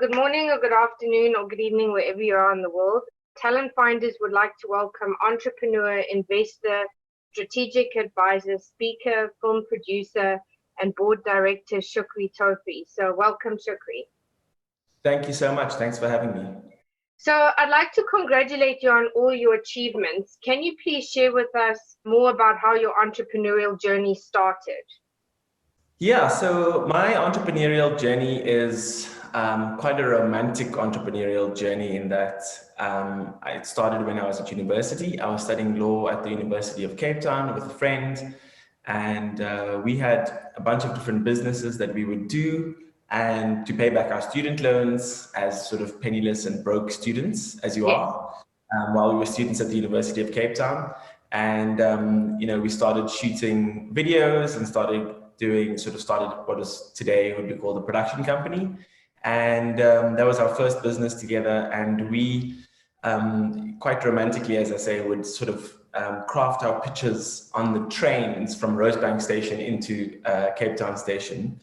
Good morning or good afternoon or good evening, wherever you are in the world. Talent Finders would like to welcome entrepreneur, investor, strategic advisor, speaker, film producer, and board director Shukri Toefy. So welcome, Shukri. Thank you so much. Thanks for having me. So I'd like to congratulate you on all your achievements. Can you please share with us more about how your entrepreneurial journey started? Yeah, so my entrepreneurial journey is quite a romantic entrepreneurial journey in that I started when I was at university. I was studying law at the University of Cape Town with a friend, and we had a bunch of different businesses that we would do and to pay back our student loans as sort of penniless and broke students, as you Yes. are, while we were students at the University of Cape Town. And, we started shooting videos and started what is today would be called a production company. And that was our first business together. And we, quite romantically, as I say, would sort of craft our pictures on the trains from Rosebank Station into Cape Town Station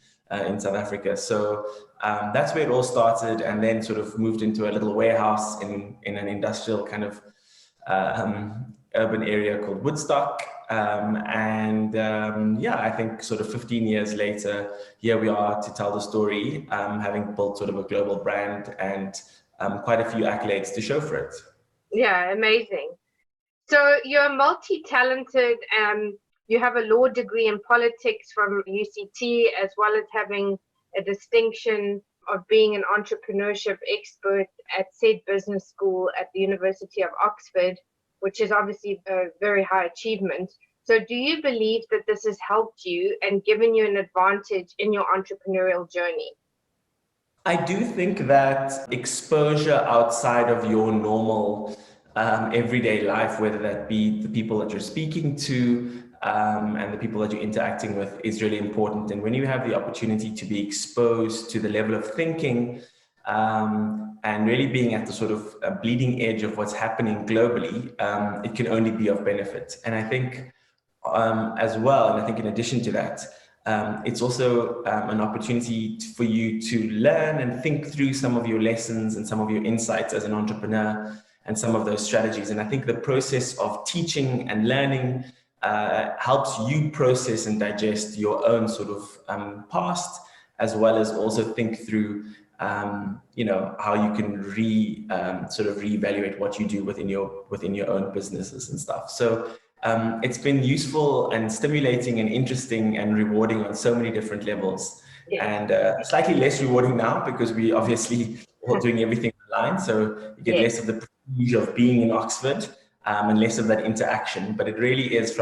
in South Africa. So that's where it all started, and then sort of moved into a little warehouse in an industrial kind of urban area called Woodstock. I think sort of 15 years later, here we are to tell the story, having built sort of a global brand and quite a few accolades to show for it. Yeah, amazing. So you're multi-talented. You have a law degree in politics from UCT, as well as having a distinction of being an entrepreneurship expert at said business school at the University of Oxford, which is obviously a very high achievement. So do you believe that this has helped you and given you an advantage in your entrepreneurial journey? I do think that exposure outside of your normal everyday life, whether that be the people that you're speaking to and the people that you're interacting with, is really important. And when you have the opportunity to be exposed to the level of thinking and really being at the sort of bleeding edge of what's happening globally, it can only be of benefit. And I think as well, and I think in addition to that, it's also an opportunity for you to learn and think through some of your lessons and some of your insights as an entrepreneur and some of those strategies. And I think the process of teaching and learning helps you process and digest your own sort of past, as well as also think through how you can sort of reevaluate what you do within your own businesses and stuff. So it's been useful and stimulating and interesting and rewarding on so many different levels. Yeah. And slightly less rewarding now because we obviously all doing everything online. So you get less of the prestige of being in Oxford and less of that interaction. But it really is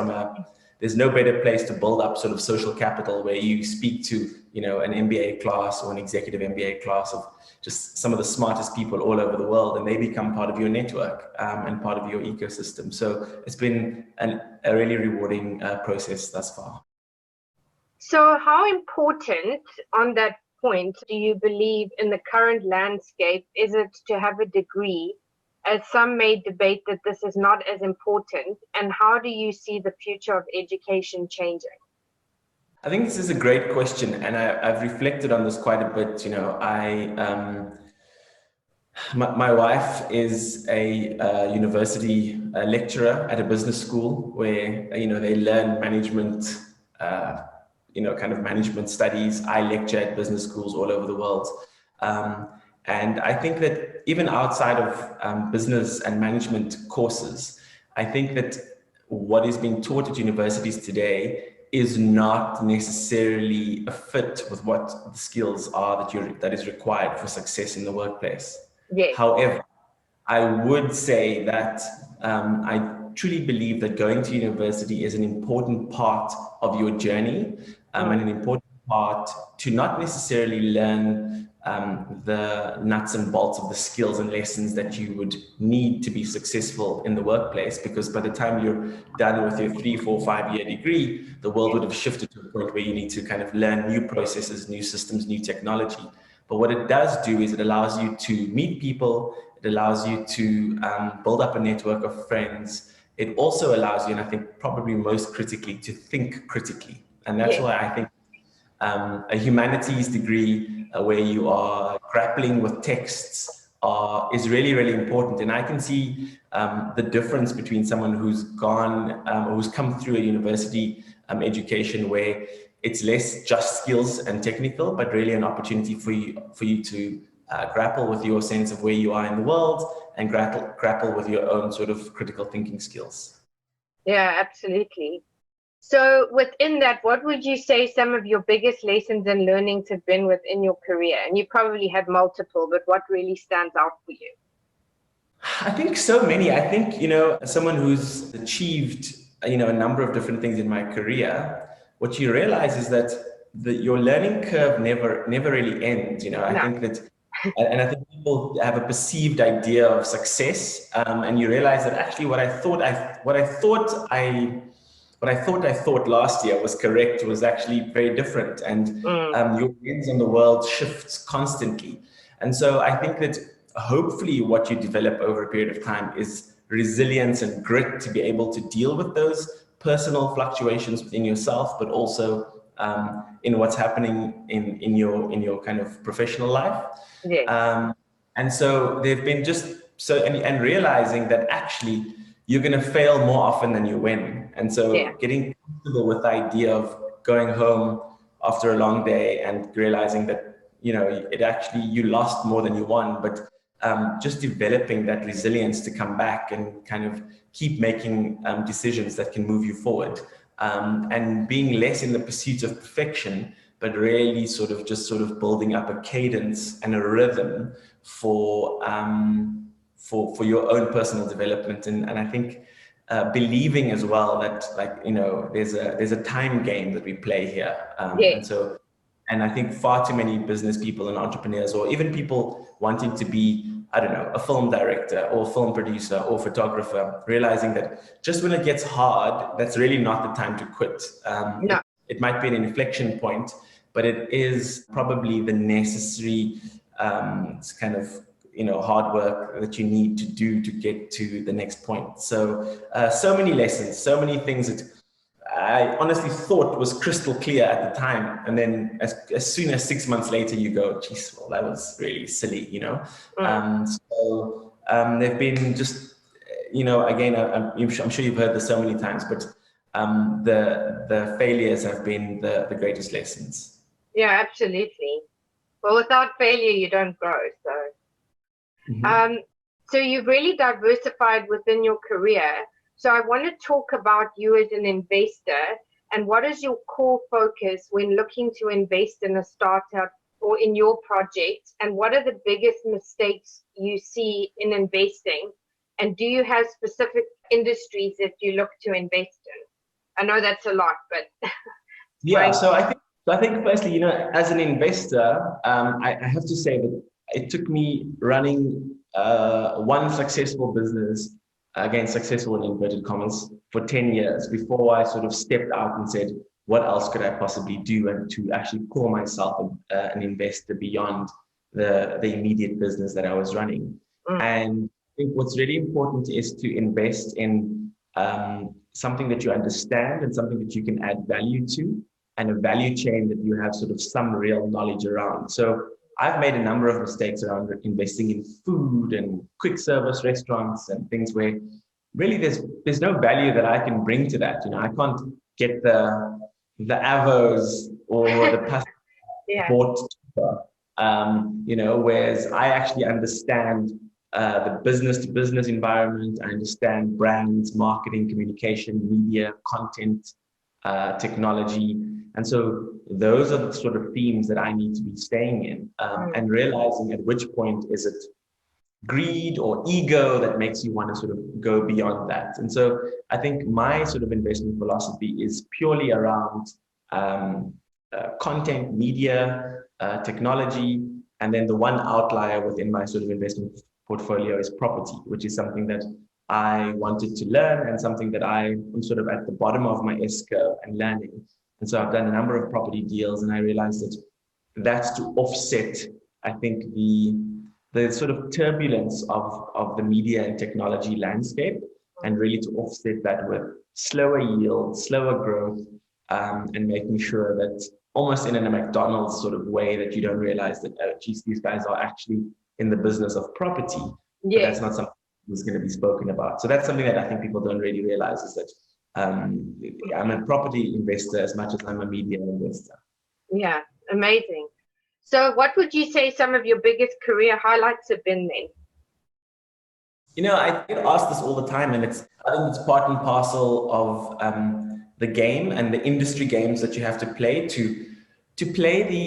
there's no better place to build up sort of social capital where you speak to, an MBA class or an executive MBA class of just some of the smartest people all over the world, and they become part of your network and part of your ecosystem. So it's been a really rewarding process thus far. So how important on that point do you believe in the current landscape is it to have a degree, as some may debate that this is not as important, and how do you see the future of education changing? I think this is a great question, and I've reflected on this quite a bit. My wife is a university lecturer at a business school where, they learn management, kind of management studies. I lecture at business schools all over the world. And I think that even outside of business and management courses, I think that what is being taught at universities today is not necessarily a fit with what the skills are that is required for success in the workplace. Yes. However, I would say that I truly believe that going to university is an important part of your journey and an important part to not necessarily learn the nuts and bolts of the skills and lessons that you would need to be successful in the workplace, because by the time you're done with your 3, 4, 5-year degree, the world would have shifted to a point where you need to kind of learn new processes, new systems, new technology. But what it does do is it allows you to meet people, it allows you to build up a network of friends. It also allows you, and I think probably most critically, to think critically. And that's why I think A humanities degree where you are grappling with texts is really, really important. And I can see the difference between someone who's who's come through a university education where it's less just skills and technical, but really an opportunity for you to grapple with your sense of where you are in the world and grapple with your own sort of critical thinking skills. Yeah, absolutely. So within that, what would you say some of your biggest lessons and learnings have been within your career? And you probably had multiple, but what really stands out for you? I think so many. I think, as someone who's achieved, a number of different things in my career, what you realize is that your learning curve never really ends. I think that, and I think people have a perceived idea of success, and you realize that actually what I thought I thought last year was correct was actually very different, and your lens on the world shifts constantly. And so I think that hopefully what you develop over a period of time is resilience and grit to be able to deal with those personal fluctuations within yourself, but also in what's happening in your kind of professional life. Yeah. And so they've been and realizing that actually you're going to fail more often than you win. And so getting comfortable with the idea of going home after a long day and realizing that, it actually, you lost more than you won, but just developing that resilience to come back and kind of keep making decisions that can move you forward, and being less in the pursuit of perfection, but really sort of building up a cadence and a rhythm for your own personal development. And I think believing as well that, like, there's a time game that we play here. And I think far too many business people and entrepreneurs, or even people wanting to be, I don't know, a film director or film producer or photographer, realizing that just when it gets hard, that's really not the time to quit. It might be an inflection point, but it is probably the necessary kind of hard work that you need to do to get to the next point. So so many lessons, so many things that I honestly thought was crystal clear at the time, and then as soon as 6 months later you go, geez, well, that was really silly, they've been just, again, I'm sure you've heard this so many times, but the failures have been the greatest lessons. Yeah, absolutely. Well, without failure, you don't grow. So, so you've really diversified within your career. So I want to talk about you as an investor, and what is your core focus when looking to invest in a startup or in your project, and what are the biggest mistakes you see in investing, and do you have specific industries that you look to invest in? I know that's a lot, but yeah. So I think firstly, as an investor, I have to say that it took me running one successful business, again, successful in inverted commas, for 10 years before I sort of stepped out and said, what else could I possibly do, and to actually call myself an investor beyond the immediate business that I was running. And I think what's really important is to invest in something that you understand and something that you can add value to, and a value chain that you have sort of some real knowledge around. So I've made a number of mistakes around investing in food and quick service restaurants and things where really there's no value that I can bring to that. I can't get the avos or the pasta bought cheaper. Whereas I actually understand the business to business environment. I understand brands, marketing, communication, media, content, technology. And so those are the sort of themes that I need to be staying in, and realizing at which point is it greed or ego that makes you want to sort of go beyond that. And so I think my sort of investment philosophy is purely around content, media, technology, and then the one outlier within my sort of investment portfolio is property, which is something that I wanted to learn and something that I am sort of at the bottom of my S-curve and learning. And so I've done a number of property deals, and I realized that that's to offset, I think, the sort of turbulence of the media and technology landscape, and really to offset that with slower yield, slower growth, and making sure that almost in a McDonald's sort of way, that you don't realize that, oh, geez, these guys are actually in the business of property, but that's not something that's going to be spoken about. So that's something that I think people don't really realize, is that I'm a property investor as much as I'm a media investor. Yeah, amazing. So what would you say some of your biggest career highlights have been then? You know, I get asked this all the time, and I think it's part and parcel of the game and the industry games that you have to play to play the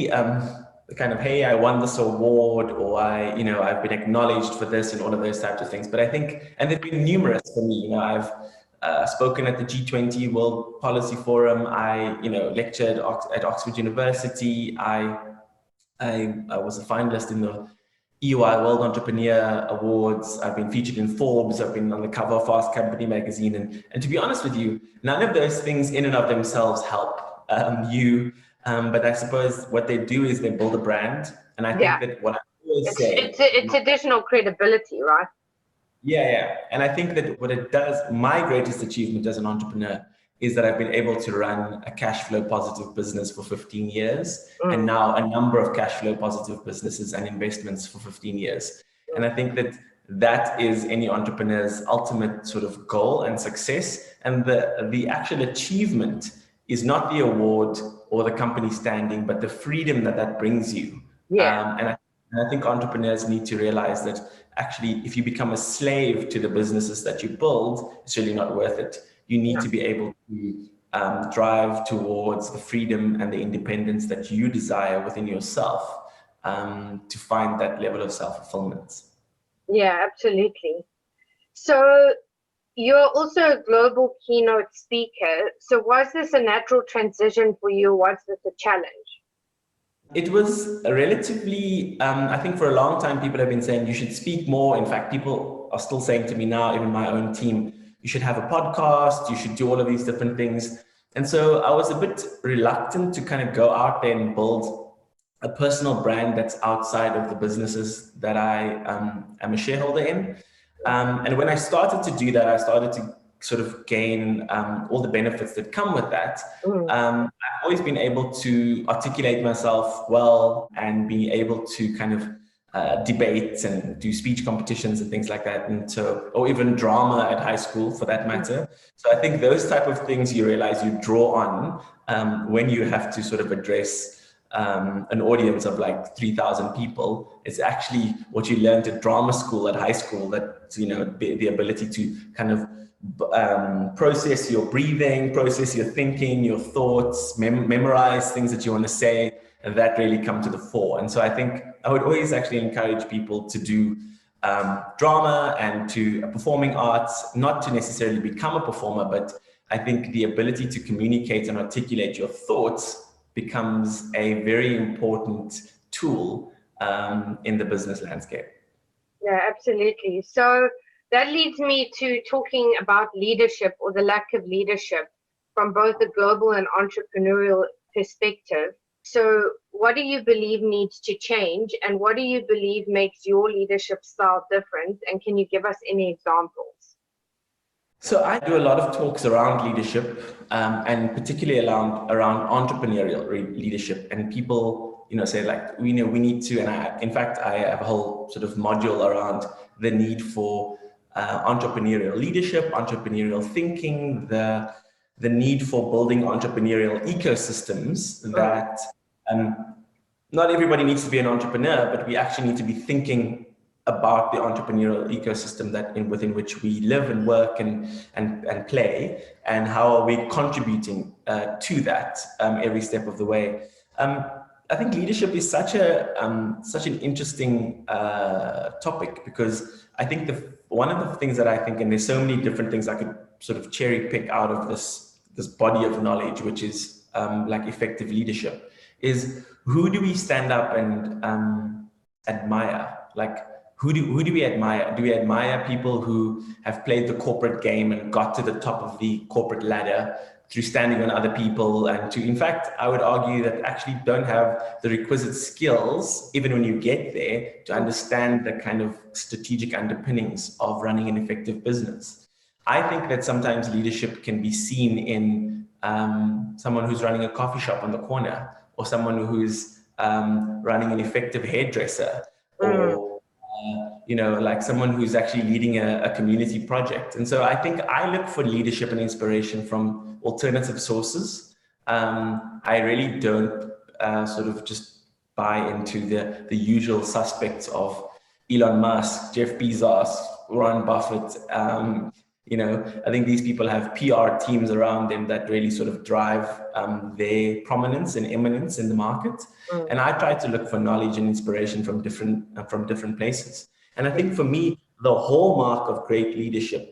kind of, hey, I won this award, or I've been acknowledged for this, and all of those types of things. But I think, and there've been numerous for me. You know, I've spoken at the G20 World Policy Forum. I lectured at Oxford University. I was a finalist in the EY World Entrepreneur Awards. I've been featured in Forbes. I've been on the cover of Fast Company magazine. And to be honest with you, none of those things in and of themselves help but I suppose what they do is they build a brand. And I think that what I always say... It's additional credibility, right? Yeah. And I think that what it does, my greatest achievement as an entrepreneur, is that I've been able to run a cash flow positive business for 15 years, and now a number of cash flow positive businesses and investments for 15 years. And I think that is any entrepreneur's ultimate sort of goal and success. And the actual achievement is not the award or the company standing, but the freedom that brings you. And I think entrepreneurs need to realize that actually, if you become a slave to the businesses that you build, it's really not worth it. You need to be able to drive towards the freedom and the independence that you desire within yourself, to find that level of self-fulfillment. Yeah, absolutely. So you're also a global keynote speaker. So was this a natural transition for you? Was this a challenge? It was a relatively, I think for a long time, people have been saying you should speak more. In fact, people are still saying to me now, even my own team, you should have a podcast, you should do all of these different things. And so I was a bit reluctant to kind of go out there and build a personal brand that's outside of the businesses that I am a shareholder in. And when I started to do that, I started to sort of gain all the benefits that come with that. I've always been able to articulate myself well and be able to kind of debate and do speech competitions and things like that, and or even drama at high school for that matter. So I think those type of things you realize you draw on when you have to sort of address an audience of like 3,000 people. It's actually what you learned at drama school at high school, that the ability to kind of process your breathing, process your thinking, your thoughts, memorize things that you want to say, and that really come to the fore. And so I think I would always actually encourage people to do drama and to performing arts, not to necessarily become a performer, but I think the ability to communicate and articulate your thoughts becomes a very important tool in the business landscape. Yeah, absolutely. So that leads me to talking about leadership, or the lack of leadership, from both a global and entrepreneurial perspective. So what do you believe needs to change, and what do you believe makes your leadership style different? And can you give us any examples? So I do a lot of talks around leadership, and particularly around entrepreneurial leadership. And people, say like, we need to, and in fact, I have a whole sort of module around the need for entrepreneurial leadership, entrepreneurial thinking, the need for building entrepreneurial ecosystems that not everybody needs to be an entrepreneur, but we actually need to be thinking about the entrepreneurial ecosystem within which we live and work and play, and how are we contributing to that every step of the way. I think leadership is such an interesting topic, because I think one of the things that I think, and there's so many different things I could sort of cherry pick out of this body of knowledge, which is like effective leadership, is who do we stand up and admire? Like, who do we admire? Do we admire people who have played the corporate game and got to the top of the corporate ladder through standing on other people, and in fact, I would argue that actually don't have the requisite skills, even when you get there, to understand the kind of strategic underpinnings of running an effective business. I think that sometimes leadership can be seen in someone who's running a coffee shop on the corner, or someone who's running an effective hairdresser, or like someone who's actually leading a community project. And so I think I look for leadership and inspiration from alternative sources. I really don't sort of just buy into the usual suspects of Elon Musk, Jeff Bezos, Warren Buffett. I think these people have PR teams around them that really sort of drive their prominence and eminence in the market. And I try to look for knowledge and inspiration from different places. And I think for me, the hallmark of great leadership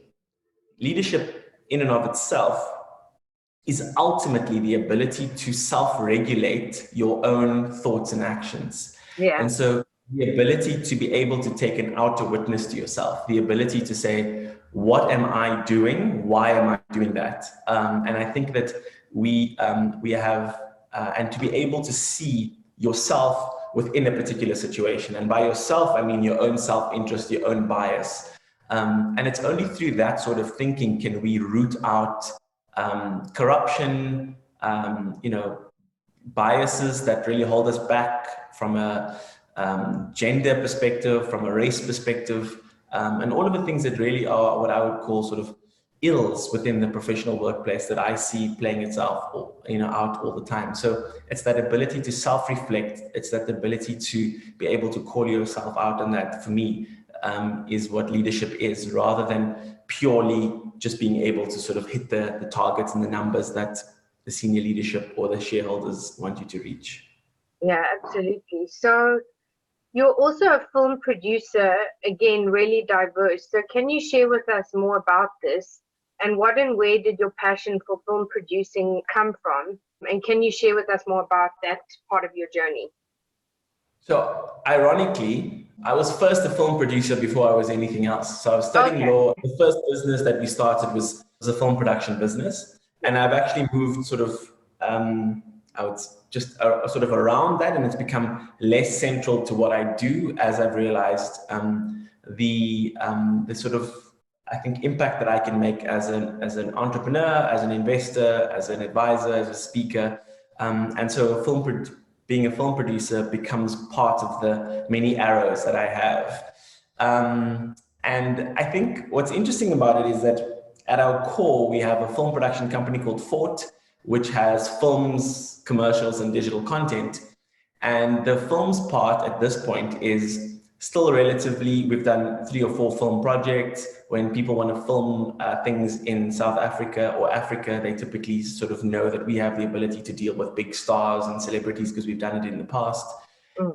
in and of itself is ultimately the ability to self-regulate your own thoughts and actions. Yeah. And so the ability to be able to take an outer witness to yourself, the ability to say, what am I doing? Why am I doing that? And I think that we have, and to be able to see yourself within a particular situation. And by yourself, I mean your own self-interest, your own bias. And it's only through that sort of thinking can we root out corruption, biases that really hold us back from a gender perspective, from a race perspective, and all of the things that really are what I would call sort of ills within the professional workplace that I see playing itself, out all the time. So it's that ability to self-reflect. It's that ability to be able to call yourself out on that, for me, is what leadership is, rather than purely just being able to sort of hit the targets and the numbers that the senior leadership or the shareholders want you to reach. Yeah, absolutely. So you're also a film producer, again, really diverse. So can you share with us more about this? And what and where did your passion for film producing come from? And can you share with us more about that part of your journey? So ironically, I was first a film producer before I was anything else. So I was studying law. The first business that we started was a film production business. And I've actually moved sort of, I would just sort of around that, and it's become less central to what I do as I've realized the sort of, I think, impact that I can make as an entrepreneur, as an investor, as an advisor, as a speaker. And so being a film producer becomes part of the many arrows that I have. And I think what's interesting about it is that at our core, we have a film production company called Fort, which has films, commercials, and digital content. And the films part at this point is still relatively, we've done 3 or 4 film projects. When people want to film things in South Africa or Africa, they typically sort of know that we have the ability to deal with big stars and celebrities because we've done it in the past.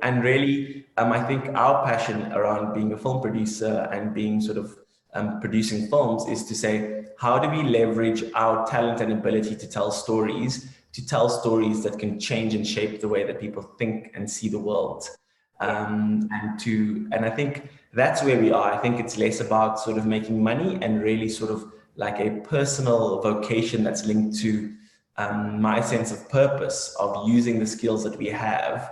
And really, I think our passion around being a film producer and being sort of producing films is to say, how do we leverage our talent and ability to tell stories that can change and shape the way that people think and see the world? And I think that's where we are. I think it's less about sort of making money and really sort of like a personal vocation that's linked to my sense of purpose of using the skills that we have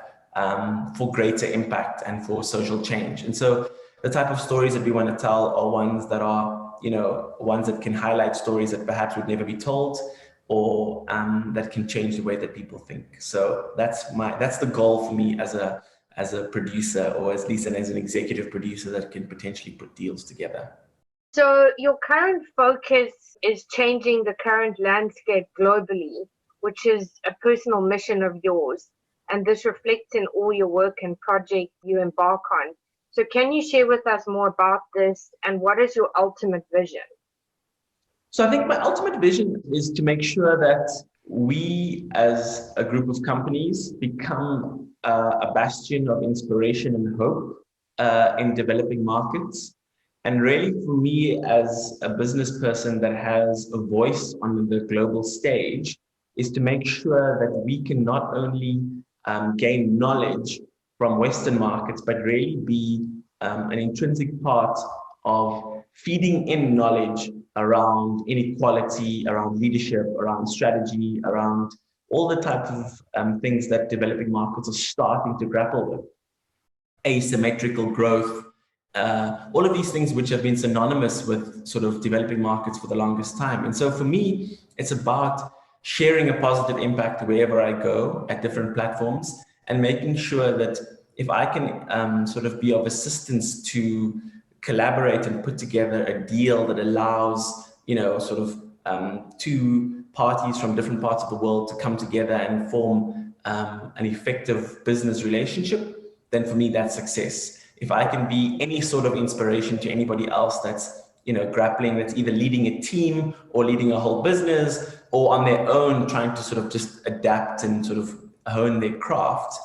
for greater impact and for social change. And so the type of stories that we want to tell are ones that are, ones that can highlight stories that perhaps would never be told, or that can change the way that people think. So that's the goal for me as a producer, or at least as an executive producer that can potentially put deals together. So your current focus is changing the current landscape globally, which is a personal mission of yours. And this reflects in all your work and projects you embark on. So can you share with us more about this, and what is your ultimate vision? So I think my ultimate vision is to make sure that we as a group of companies become a bastion of inspiration and hope in developing markets. And really, for me as a business person that has a voice on the global stage, is to make sure that we can not only gain knowledge from Western markets, but really be an intrinsic part of feeding in knowledge around inequality, around leadership, around strategy, around all the types of things that developing markets are starting to grapple with. Asymmetrical growth, all of these things which have been synonymous with sort of developing markets for the longest time. And so for me, it's about sharing a positive impact wherever I go at different platforms, and making sure that if I can sort of be of assistance to collaborate and put together a deal that allows, sort of two parties from different parts of the world to come together and form an effective business relationship, then for me, that's success. If I can be any sort of inspiration to anybody else that's, grappling, that's either leading a team or leading a whole business or on their own trying to sort of just adapt and sort of hone their craft,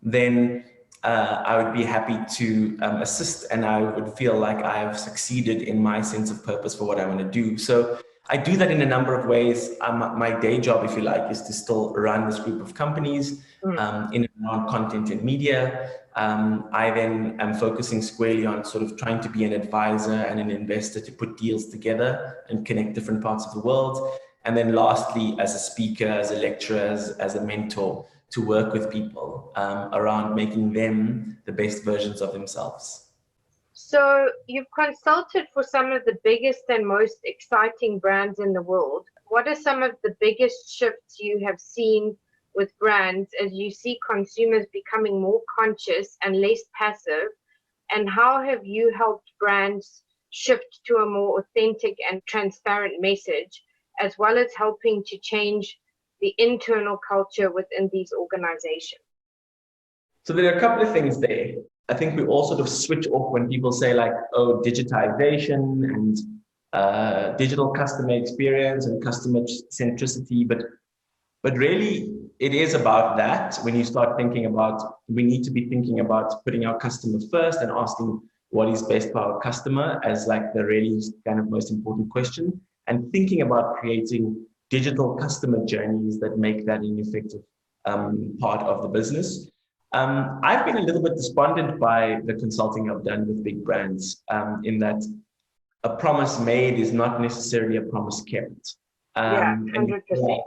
then I would be happy to assist, and I would feel like I've succeeded in my sense of purpose for what I want to do. So I do that in a number of ways. My day job, if you like, is to still run this group of companies in and around content and media. I then am focusing squarely on sort of trying to be an advisor and an investor to put deals together and connect different parts of the world. And then lastly, as a speaker, as a lecturer, as a mentor, to work with people around making them the best versions of themselves. So you've consulted for some of the biggest and most exciting brands in the world. What are some of the biggest shifts you have seen with brands as you see consumers becoming more conscious and less passive? And how have you helped brands shift to a more authentic and transparent message, as well as helping to change the internal culture within these organizations? So there are a couple of things there. I think we all sort of switch off when people say like, oh, digitization and digital customer experience and customer centricity. But really, it is about that. When you start thinking about, we need to be thinking about putting our customer first and asking what is best for our customer as like the really kind of most important question, and thinking about creating digital customer journeys that make that an effective part of the business. I've been a little bit despondent by the consulting I've done with big brands in that a promise made is not necessarily a promise kept. Yeah, 100%.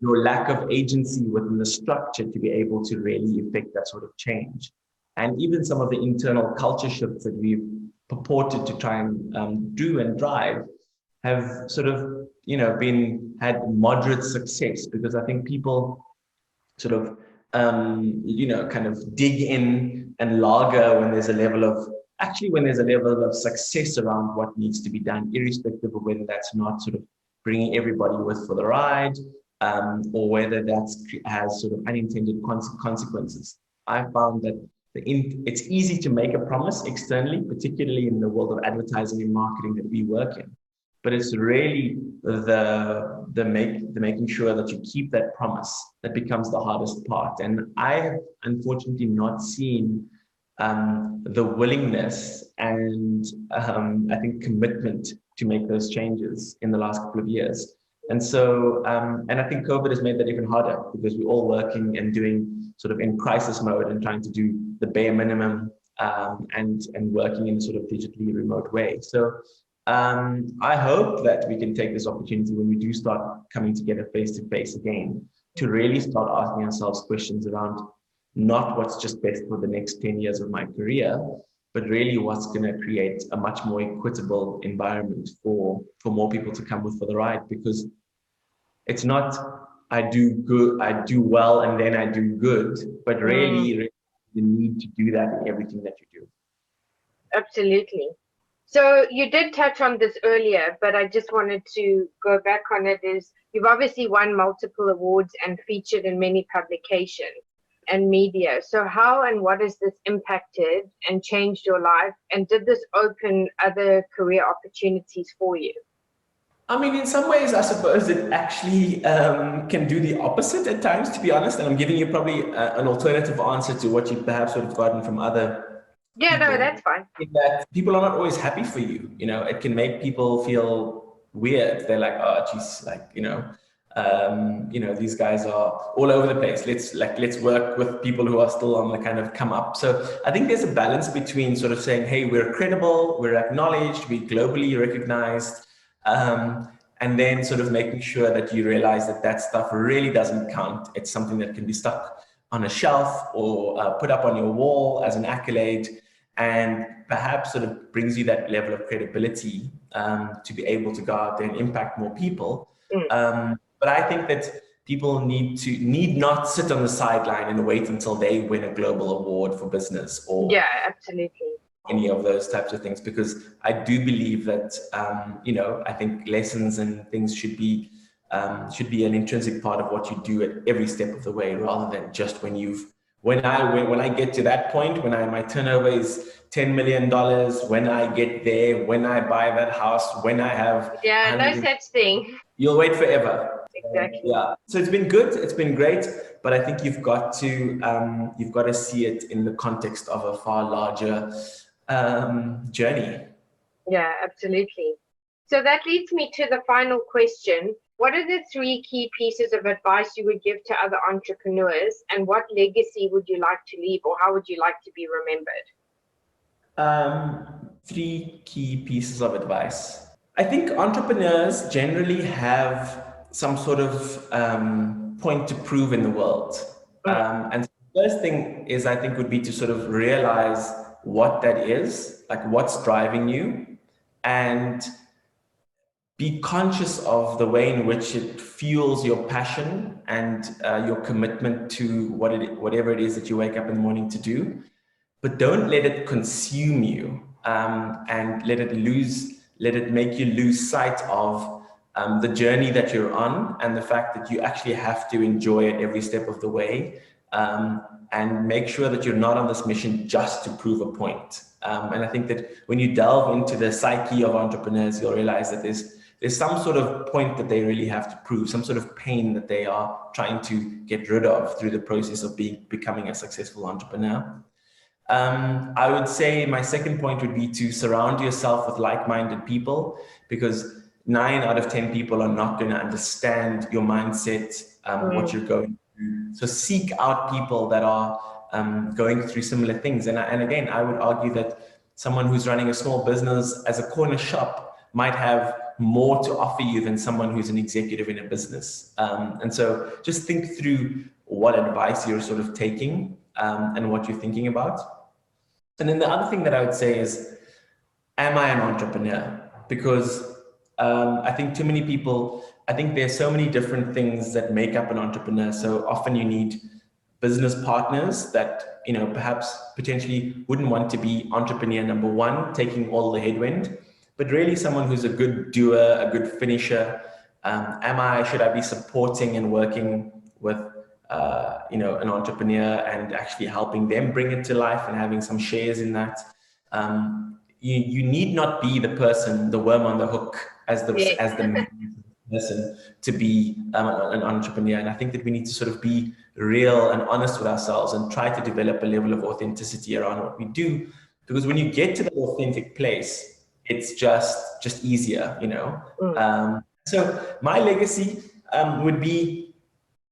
Your lack of agency within the structure to be able to really effect that sort of change. And even some of the internal culture shifts that we've purported to try and do and drive have sort of, had moderate success, because I think people sort of, kind of dig in and lager when there's a level of success around what needs to be done, irrespective of whether that's not sort of bringing everybody with for the ride, or whether that has sort of unintended consequences. I found that it's easy to make a promise externally, particularly in the world of advertising and marketing that we work in. But it's really the making sure that you keep that promise that becomes the hardest part. And I have unfortunately not seen the willingness and I think commitment to make those changes in the last couple of years. And so, and I think COVID has made that even harder, because we're all working and doing sort of in crisis mode and trying to do the bare minimum and working in a sort of digitally remote way. So I hope that we can take this opportunity when we do start coming together face to face again to really start asking ourselves questions around not what's just best for the next 10 years of my career, but really what's going to create a much more equitable environment for more people to come with for the ride. Because it's not I do well and then I do good, but really the need to do that in everything that you do. Absolutely. So you did touch on this earlier, but I just wanted to go back on it. Is you've obviously won multiple awards and featured in many publications and media. So how and what has this impacted and changed your life? And did this open other career opportunities for you? I mean, in some ways, I suppose it actually can do the opposite at times, to be honest. And I'm giving you probably an alternative answer to what you perhaps would have gotten from other Yeah, people. no, that's fine. That people are not always happy for you. It can make people feel weird. They're like, oh, geez, like, these guys are all over the place. Let's work with people who are still on the kind of come up. So I think there's a balance between sort of saying, hey, we're credible, we're acknowledged, we're globally recognized, and then sort of making sure that you realize that stuff really doesn't count. It's something that can be stuck on a shelf or put up on your wall as an accolade, and perhaps sort of brings you that level of credibility to be able to go out there and impact more people. But I think that people need not sit on the sideline and wait until they win a global award for business or Yeah, absolutely. any of those types of things, because I do believe that I think lessons and things should be an intrinsic part of what you do at every step of the way, rather than just when I get to that point, when my turnover is $10 million, when I get there, when I buy that house, when I have No such thing. You'll wait forever. Exactly. Yeah. So it's been good. It's been great, but I think you've got to see it in the context of a far larger journey. Yeah, absolutely. So that leads me to the final question. What are the 3 key pieces of advice you would give to other entrepreneurs, and what legacy would you like to leave, or how would you like to be remembered? 3 key pieces of advice. I think entrepreneurs generally have some sort of point to prove in the world. And the first thing is, I think, would be to sort of realize what that is, like what's driving you, and be conscious of the way in which it fuels your passion and your commitment to whatever it is that you wake up in the morning to do. But don't let it consume you, and let it make you lose sight of the journey that you're on, and the fact that you actually have to enjoy it every step of the way, and make sure that you're not on this mission just to prove a point. And I think that when you delve into the psyche of entrepreneurs, you'll realize that there's some sort of point that they really have to prove, some sort of pain that they are trying to get rid of through the process of becoming a successful entrepreneur. I would say my second point would be to surround yourself with like-minded people, because 9 out of 10 people are not going to understand your mindset, what you're going through. So seek out people that are going through similar things. And again, I would argue that someone who's running a small business as a corner shop might have more to offer you than someone who's an executive in a business. And so just think through what advice you're sort of taking, and what you're thinking about. And then the other thing that I would say is, am I an entrepreneur? Because I think too many people, I think there's so many different things that make up an entrepreneur. So often you need business partners that, perhaps potentially wouldn't want to be entrepreneur number 1, taking all the headwind, but really someone who's a good doer, a good finisher. Should I be supporting and working with an entrepreneur and actually helping them bring it to life and having some shares in that? You need not be the person, the worm on the hook, as the person to be an entrepreneur. And I think that we need to sort of be real and honest with ourselves and try to develop a level of authenticity around what we do, because when you get to that authentic place, it's just easier, So my legacy would be,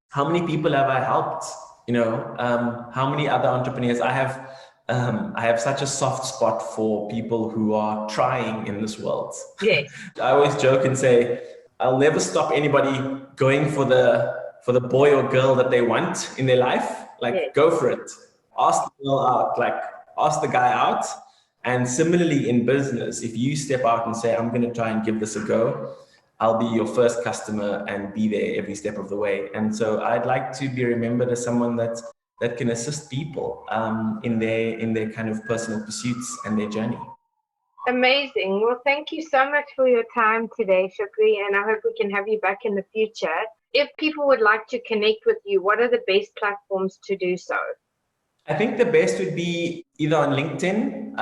how many people have I helped? How many other entrepreneurs? I have such a soft spot for people who are trying in this world. Yes. I always joke and say, I'll never stop anybody going for the boy or girl that they want in their life. Go for it. Ask the girl out, ask the guy out. And similarly in business, if you step out and say, I'm going to try and give this a go, I'll be your first customer and be there every step of the way. And so I'd like to be remembered as someone that can assist people in their kind of personal pursuits and their journey. Amazing. Well, thank you so much for your time today, Shukri, and I hope we can have you back in the future. If people would like to connect with you, what are the best platforms to do so? I think the best would be either on LinkedIn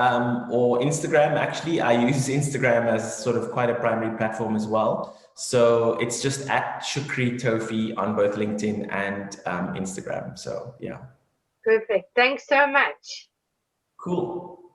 or Instagram. Actually, I use Instagram as sort of quite a primary platform as well. So it's just at Shukri Toefy on both LinkedIn and Instagram. So yeah. Perfect. Thanks so much. Cool.